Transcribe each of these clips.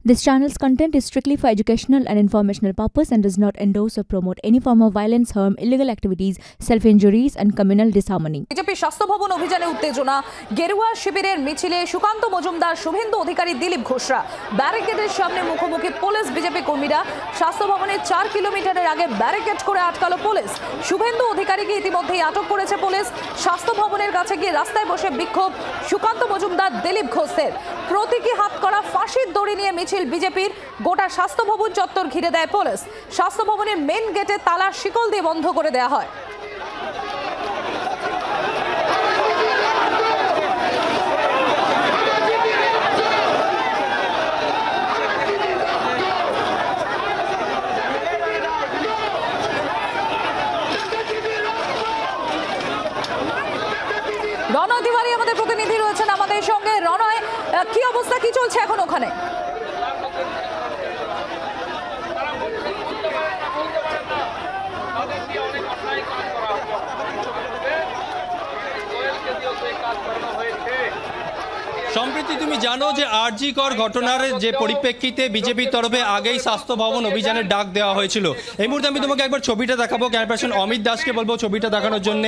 This channel's content is strictly for educational and informational purpose and does not endorse or promote any form of violence, harm, illegal activities, self-injuries and communal disharmony. BJP স্বাস্থ্য ভবন অভিযানে উত্তেজনা, গেরুয়া শিবিরের মিছিলে সুকান্ত মজুমদার, শুভেন্দু অধিকারী, দিলীপ ঘোষরা। ব্যারিকেডের সামনে মুখোমুখি police BJP কর্মীরা। স্বাস্থ্য ভবনের 4 কিলোমিটারের আগে ব্যারিকেড করে আটকালো পুলিশ। শুভেন্দু অধিকারীকে ইতিমধ্যেই আটক করেছে পুলিশ। স্বাস্থ্য ভবনের কাছে গিয়ে রাস্তায় বসে বিক্ষোভ সুকান্ত মজুমদার, দিলীপ ঘোষের। প্রতীকী হাত করা ফাঁসির দড়ি নিয়ে মিছিল বিজেপির। গোটা স্বাস্থ্য ভবন চত্বর ঘিরে দেয় পুলিশ। স্বাস্থ্য ভবনের মেন গেটে তালা শিকল দিয়ে বন্ধ করে দেওয়া হয়। রণয় তিওয়ারি আমাদের প্রতিনিধি রয়েছেন আমাদের সঙ্গে। রণয়, কি অবস্থা, কি চলছে এখন ওখানে? সম্প্রতি তুমি জানো যে আরজি কর ঘটনার যে পরিপ্রেক্ষিতে বিজেপির তরফে আগেই স্বাস্থ্য ভবন অভিযানের ডাক দেওয়া হয়েছিল। এই মুহূর্তে আমি তোমাকে একবার ছবিটা দেখাবো, ক্যামেরা পার্সন অমিত দাসকে বলবো ছবিটা দেখানোর জন্য।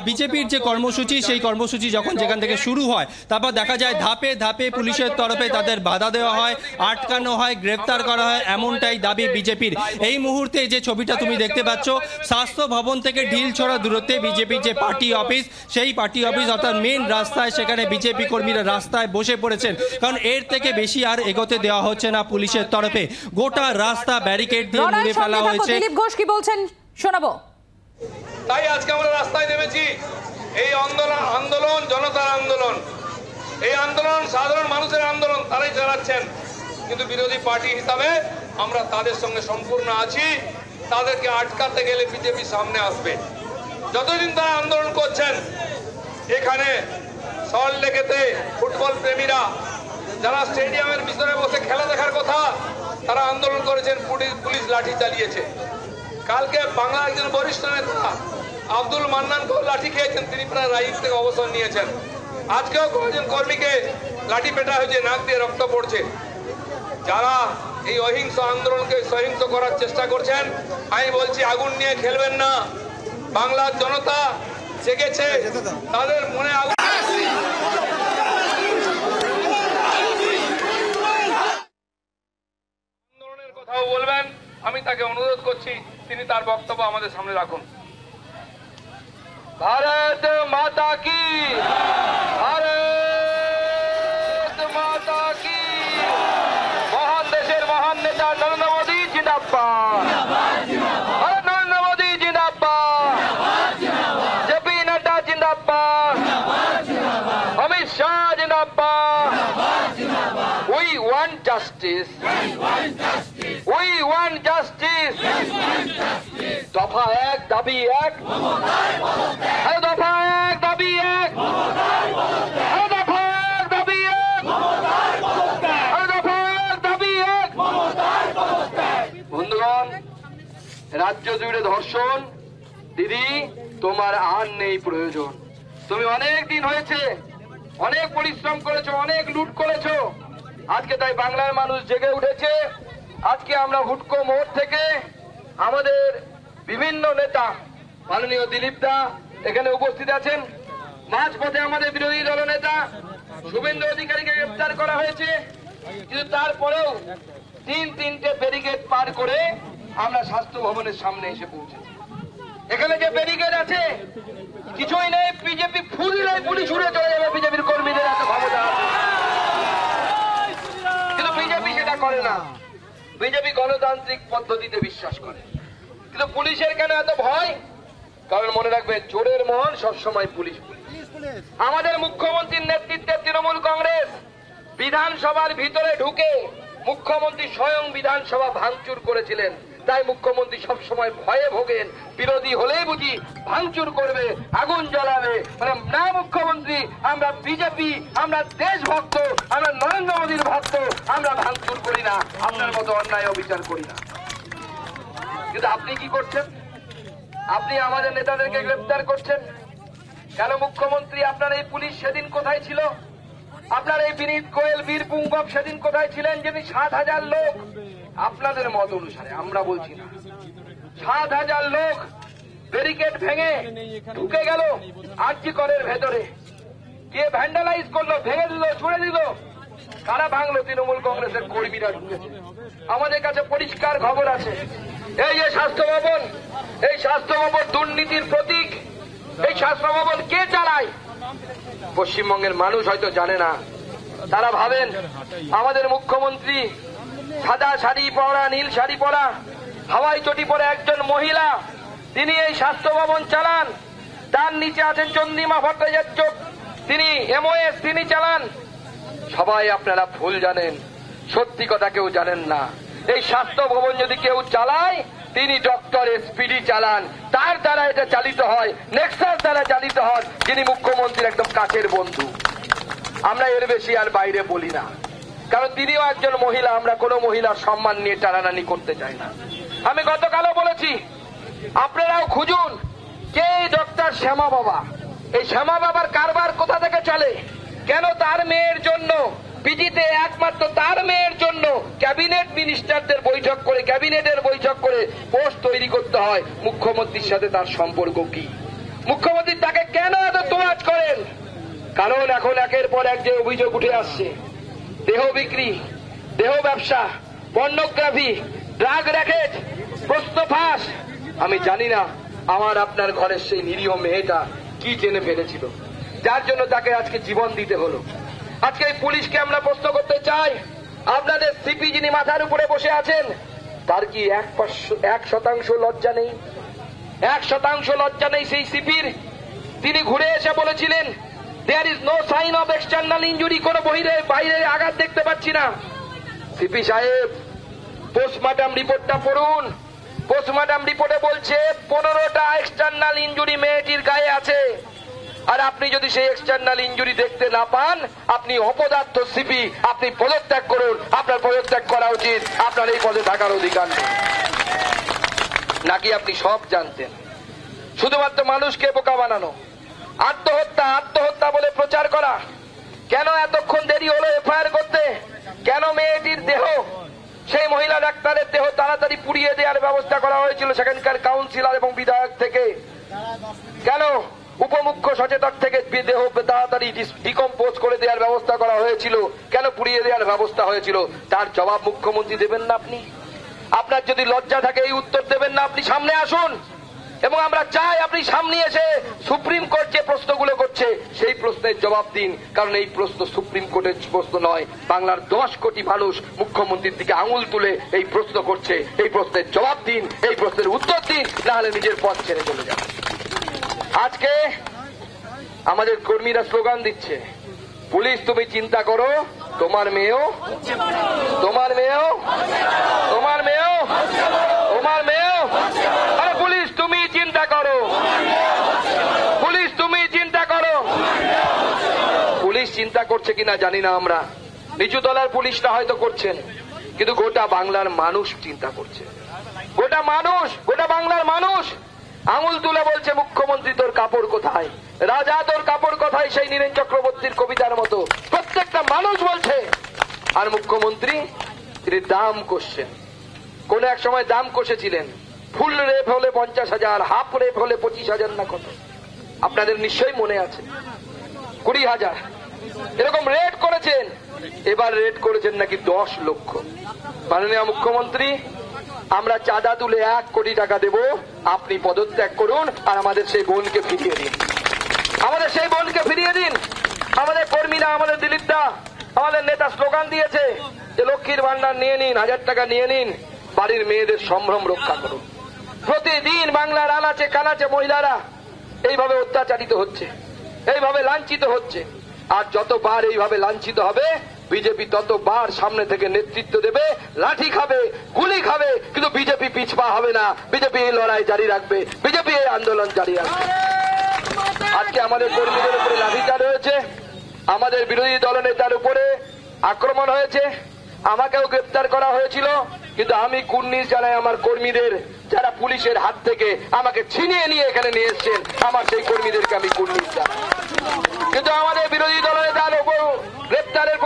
বিজেপির যে কর্মসূচি, সেই কর্মসূচি যখন যেখান থেকে শুরু হয়, তারপর দেখা যায় ধাপে ধাপে পুলিশের তরফে তাদের বাধা দেওয়া হয়, আটকানো হয়, গ্রেপ্তার করা হয়, এমনটাই দাবি বিজেপির। এই মুহূর্তে যে ছবিটা তুমি দেখতে পাচ্ছ, স্বাস্থ্য ভবন থেকে ঢিল ছড়া দূরত্বে বিজেপির যে পার্টি অফিস, সেই পার্টি অফিস অর্থাৎ মেন রাস্তায়, সেখানে বিজেপি কর্মীরা রাস্তায় বসে পড়েছেন, কারণ এর থেকে বেশি আর এগোতে দেওয়া হচ্ছে না পুলিশের তরফে। গোটা রাস্তা ব্যারিকেড দিয়ে মুড়ে ফেলা হয়েছে। দিলীপ ঘোষ কি বলছেন শোনাবো। তাই আজকে আমরা রাস্তায় নেমেছি। এই আন্দোলন জনতার আন্দোলন, এই আন্দোলন সাধারণ মানুষের আন্দোলন, তারাই চালাচ্ছেন। কিন্তু বিরোধী পার্টি হিসাবে আমরা তাদের সঙ্গে সম্পূর্ণ আছি। তাদেরকে আটকাতে গেলে বিজেপি সামনে আসবে। যতদিন তারা আন্দোলন করছেন, এখানে সল্টলেকেতে ফুটবল প্রেমীরা যারা স্টেডিয়ামের ভিতরে বসে খেলা দেখার কথা, তারা আন্দোলন করেছেন, পুলিশ লাঠি চালিয়েছে। কালকে বাংলার একজন বরিষ্ঠ নেতা আব্দুল মান্নানকেও লাঠি খেয়েছেন, তিনি প্রায় রাজনীতি থেকে অবসর নিয়েছেন। আজকেও কয়েকজন কর্মীকে লাঠি পেটা হয়েছে, নাক দিয়ে রক্ত পড়ছে। যারা এই অহিংস আন্দোলনকে সহিংস করার চেষ্টা করছেন, আমি বলছি আগুন নিয়ে খেলবেন না। বাংলার জনতা জেগেছে, তাদের মনে আগুন। আন্দোলনের কথাও বলবেন, আমি তাকে অনুরোধ করছি তিনি তার বক্তব্য আমাদের সামনে রাখুন। ভারত মাতা কি, ভারত মাতা কি। মহান দেশের মহান নেতা নরেন্দ্র মোদী জিন্দাবাদ, নরেন্দ্র মোদী জিন্দাবাদ, জেপি নাড্ডা জিন্দাবাদ, অমিত শাহ জিন্দাবাদ। We want justice. We want justice. দফা এক, দাবি এক। দফা এক, দাবি এক। দফা এক, দাবি এক। দফা এক, দাবি এক। বন্ধুগণ, রাজ্য জুড়ে ধর্ষণ, দিদি তোমার আর নেই প্রয়োজন। তুমি অনেক দিন হয়েছে, অনেক পরিশ্রম করেছো, অনেক লুট করেছো। আজকে তাই বাংলার মানুষ জেগে উঠেছে। আজকে আমরা হুটকো মোড় থেকে আমাদের বিভিন্ন নেতা, মাননীয় দিলীপ দা এখানে উপস্থিত আছেন। মাঝপথে আমাদের বিরোধী দল নেতা শুভেন্দু অধিকারীকে গ্রেফতার করা হয়েছে। কিন্তু তারপরেও তিনটে ব্যারিকেড পার করে আমরা স্বাস্থ্য ভবনের সামনে এসে পৌঁছেছি। এখানে যে ব্যারিকেড আছে কিছুই নেই, বিজেপি ফুললে পুলিশ উড়ে চলে যাবে, বিজেপির কর্মীদের এত ক্ষমতা আছে। কিন্তু বিজেপি সেটা করে না। বিজেপি গণতান্ত্রিক পদ্ধতিতে বিশ্বাস করে। কিন্তু পুলিশের কেন এত ভয়? কারণ মনে রাখবে, চোরের মহল সবসময় পুলিশ। আমাদের মুখ্যমন্ত্রীর নেতৃত্বে তৃণমূল কংগ্রেস বিধানসভার ভিতরে ঢুকে মুখ্যমন্ত্রী স্বয়ং বিধানসভা ভাঙচুর করেছিলেন। তাই মুখ্যমন্ত্রী সবসময় ভয়ে ভোগেন, বিরোধী হলেই বুঝি ভাঙচুর করবে, আগুন জ্বালাবে। মানে না মুখ্যমন্ত্রী, আমরা বিজেপি, আমরা দেশভক্ত, আমরা নরেন্দ্র মোদীর ভক্ত, আমরা ভাঙচুর করি না, আপনার মতো অন্যায় অবিচার করি না। কিন্তু আপনি কি করছেন? আপনি আমাদের নেতাদেরকে গ্রেফতার করছেন। কেন মুখ্যমন্ত্রী, আপনার এই পুলিশ সেদিন কোথায় ছিল? আপনার এই বিনীত গোয়েল বীর পুঙ্গব সেদিন কোথায় ছিলেন? যিনি 7,000 লোক, আপনাদের মত অনুসারে, আমরা বলছি না, 7,000 লোক ব্যারিকেড ভেঙে ঢুকে গেল আরজি করের ভেতরে, গিয়ে ভ্যান্ডালাইজ করলো, ভেঙে দিল, ছুড়ে দিল। কারা ভাঙলো? তৃণমূল কংগ্রেসের কর্মীরা ঢুকেছে। আমাদের কাছে পরিষ্কার খবর আছে। এই যে স্বাস্থ্য ভবন, এই স্বাস্থ্য ভবন দুর্নীতির প্রতীক। এই স্বাস্থ্য ভবন কে চালায়? পশ্চিমবঙ্গের মানুষ হয়তো জানে না। তারা ভাবেন আমাদের মুখ্যমন্ত্রী সাদা শাড়ি পরা, নীল শাড়ি পরা, হাওয়াই চটি পরে একজন মহিলা, তিনি এই স্বাস্থ্য ভবন চালান। তার নিচে আছেন চন্দ্রিমা ভট্টাচার্য, তিনি এমওএস, তিনি চালান। সবাই আপনারা ভুল জানেন, সত্যি কথা কেউ জানেন না। এই স্বাস্থ্য ভবন যদি কেউ চালায়, তিনি ডক্টর এসপিডি চালান। তার দ্বারা এটা চালিত হয়, নেক্সাস দ্বারা চালিত হন, যিনি মুখ্যমন্ত্রীর একদম কাছের বন্ধু। আমরা এর বেশি আর বাইরে বলি না, কারণ তিনিও একজন মহিলা। আমরা কোনো মহিলার সম্মান নিয়ে টানাটানি করতে চাই না। আমি গতকালও বলেছি, আপনারাও খুঁজুন কে ডক্টর শ্যামা বাবা। এই শ্যামা বাবার কারবার কোথা থেকে চলে? কেন তার মেয়ের জন্য পিজিতে একমাত্র তার মেয়ের জন্য ক্যাবিনেট মিনিস্টারদের বৈঠক করে, ক্যাবিনেটের বৈঠক করে পোস্ট তৈরি করতে হয়? মুখ্যমন্ত্রীর সাথে তার সম্পর্ক কি? মুখ্যমন্ত্রী তাকে কেন এত তোয়াজ করেন? কারণ এখন একের পর এক যে অভিযোগ উঠে আসছে, দেহ বিক্রি, দেহ ব্যবসা, পর্নোগ্রাফি, ড্রাগ র্যাকেট, প্রশ্ন ফাঁস। আমি জানি না আমার আপনার ঘরের সেই নিরীহ মেয়েটা কি জেনে ফেলেছিল, যার জন্য তাকে আজকে জীবন দিতে হলো। আজকে এই পুলিশকে আমরা প্রশ্ন করতে চাই, আপনাদের সিপি যিনি মাথার উপরে বসে আছেন, তার কি 1% লজ্জা নেই? 1% লজ্জা নেই সেই সিপির? তিনি ঘুরে এসে বলেছিলেন there is no sign of external injury, কোন বাইরে আঘাত দেখতে পাচ্ছি না। সিপি সাহেব, পোস্টমর্টম রিপোর্টটা পড়ুন। পোস্টমর্টম রিপোর্টে বলছে 15টা এক্সটার্নাল ইনজুরি মেয়েটির গায়ে আছে। আর আপনি যদি সেই এক্সটার্নাল ইনজুরি দেখতে না পান, আপনি অপদার্থ সিপি, আপনি পদত্যাগ করুন। আপনার পদত্যাগ করা উচিত, আপনার এই পদে থাকার অধিকার নেই। নাকি আপনি সব জানতেন? শুধুমাত্র মানুষকে বোকা বানানো, আত্মহত্যা আত্মহত্যা বলে প্রচার করা। কেন এতক্ষণ দেরি হলো এফআইআর করতে? কেন মেয়েটির দেহ, সেই মহিলা ডাক্তারের দেহ তাড়াতাড়ি পুড়িয়ে দেওয়ার ব্যবস্থা করা হয়েছিল সেখানকার কাউন্সিলর এবং বিধায়ক থেকে? কেন উপমুখ্য সচেতক থেকে দেহ তাড়াতাড়ি ডিকম্পোজ করে দেওয়ার ব্যবস্থা করা হয়েছিল? কেন পুড়িয়ে দেওয়ার ব্যবস্থা হয়েছিল? তার জবাব মুখ্যমন্ত্রী দেবেন না আপনি? আপনার যদি লজ্জা থাকে এই উত্তর দেবেন না, আপনি সামনে আসুন। এবং আমরা চাই আপনি সামনে এসে সুপ্রিম কোর্ট যে প্রশ্নগুলো করছে সেই প্রশ্নের জবাব দিন। কারণ এই প্রশ্ন সুপ্রিম কোর্টের প্রশ্ন নয়, বাংলার 10 কোটি মানুষ মুখ্যমন্ত্রীর দিকে আঙুল তুলে এই প্রশ্ন করছে। এই প্রশ্নের জবাব দিন, এই প্রশ্নের উত্তর দিন, না হলে নিজের পথ ছেড়ে চলে যান। আজকে আমাদের কর্মীরা স্লোগান দিচ্ছে, পুলিশ তুমি চিন্তা করো, তোমার মেয়েও, তোমার মেয়েও, তোমার মেয়েও, তোমার মেয়েও। আরে পুলিশ তুমি চিন্তা করো, পুলিশ তুমি চিন্তা করো। পুলিশ চিন্তা করছে কিনা জানি না আমরা, নিচু তলার পুলিশটা হয়তো করছেন, কিন্তু গোটা বাংলার মানুষ চিন্তা করছে। গোটা মানুষ, গোটা বাংলার মানুষ আঙুল তুলে বলছে মুখ্যমন্ত্রী তোর কাপড় কোথায়, রাজা তোর কাপড় কোথায়, সেই নীরেন চক্রবর্তীর কবিতার মতো প্রত্যেকটা মানুষ বলছে। আর মুখ্যমন্ত্রী তিনি দাম কষছেন। কোন এক সময় দাম কষেছিলেন, ফুল রেপ হলে 50,000, হাফ রেপ হলে 25,000 না কত, আপনাদের নিশ্চয়ই মনে আছে। 20,000 এরকম রেট করেছেন। এবার রেট করেছেন নাকি 10 লক্ষ। মাননীয় মুখ্যমন্ত্রী, আমরা চাঁদা তুলে 1 কোটি টাকা দেব, আপনি পদত্যাগ করুন আর আমাদের সেই বোনকে ফিরিয়ে দিন, আমাদের সেই বোনকে ফিরিয়ে দিন। আমাদের কর্মীরা, আমাদের দিলীপ দা, আমাদের নেতা স্লোগান দিয়েছে যে লক্ষ্মীর ভান্ডার নিয়ে নিন, 1000 টাকা নিয়ে নিন, বাড়ির মেয়েদের সম্ভ্রম রক্ষা করুন। প্রতিদিন বাংলার আনাচে কানাচে মহিলারা এইভাবে অত্যাচারিত হচ্ছে, এইভাবে লাঞ্ছিত হচ্ছে। আর যতবার এইভাবে লাঞ্ছিত হবে, বিজেপি ততবার সামনে থেকে নেতৃত্ব দেবে, লাঠি খাবে, গুলি খাবে, কিন্তু বিজেপি পিছপা হবে না। বিজেপি এই লড়াই জারি রাখবে, বিজেপি এই আন্দোলন জারি রাখবে। আজকে আমাদের কর্মীদের উপরে লাঠিচার্জ হয়েছে, আমাদের বিরোধী দলনেতার উপরে আক্রমণ হয়েছে, আমাকেও গ্রেপ্তার করা হয়েছিল, কিন্তু আমি কুর্নিশ জানাই আমার কর্মীদের, যারা পুলিশের হাত থেকে আমাকে ছিনিয়ে নিয়ে এখানে নিয়ে এসছেন, আমার সেই কর্মীদেরকে আমি কুর্নিশ জানাই। কিন্তু আমাদের বিরোধী দলনেতার উপর গ্রেপ্তারের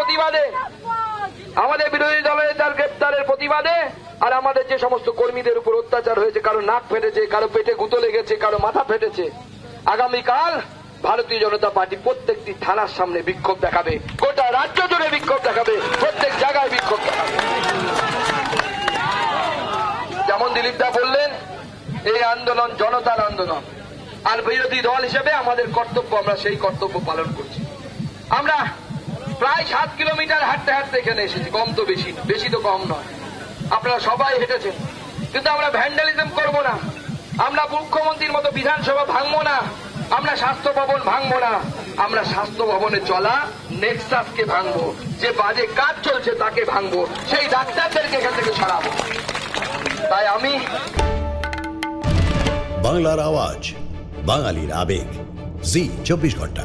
প্রতিবাদে, আর আমাদের যে সমস্ত কর্মীদের উপর অত্যাচার হয়েছে, কারো নাক ফেটেছে, কারো পেটে গুঁতো লেগেছে, কারো মাথা ফেটেছে, আগামীকাল ভারতীয় জনতা পার্টি প্রত্যেকটি থানার সামনে বিক্ষোভ দেখাবে, গোটা রাজ্য জুড়ে বিক্ষোভ দেখাবে, প্রত্যেক জায়গায় বিক্ষোভ দেখাবে। যেমন দিলীপ দা বললেন, এই আন্দোলন জনতার আন্দোলন, আর বিরোধী দল হিসেবে আমাদের কর্তব্য, আমরা সেই কর্তব্য পালন করছি। আমরা প্রায় 7 কিলোমিটার হাঁটতে হাঁটতে এখানে এসেছি, কম তো বেশি, বেশি তো কম নয়, আপনারা সবাই হেঁটেছেন। কিন্তু আমরা ভ্যান্ডালিজম করব না, আমরা মুখ্যমন্ত্রীর মতো বিধানসভা ভাঙবো না, আমরা স্বাস্থ্য ভবন ভাঙবো না, আমরা স্বাস্থ্য ভবনে চলা নেক্সাসকে ভাঙবো, যে বাজে কাজ চলছে তাকে ভাঙবো, সেই ডাক্তারদেরকে এখান থেকে সরাবো। তাই আমি বাংলার আওয়াজ, বাঙালির আবেগ, জি 24 ঘন্টা।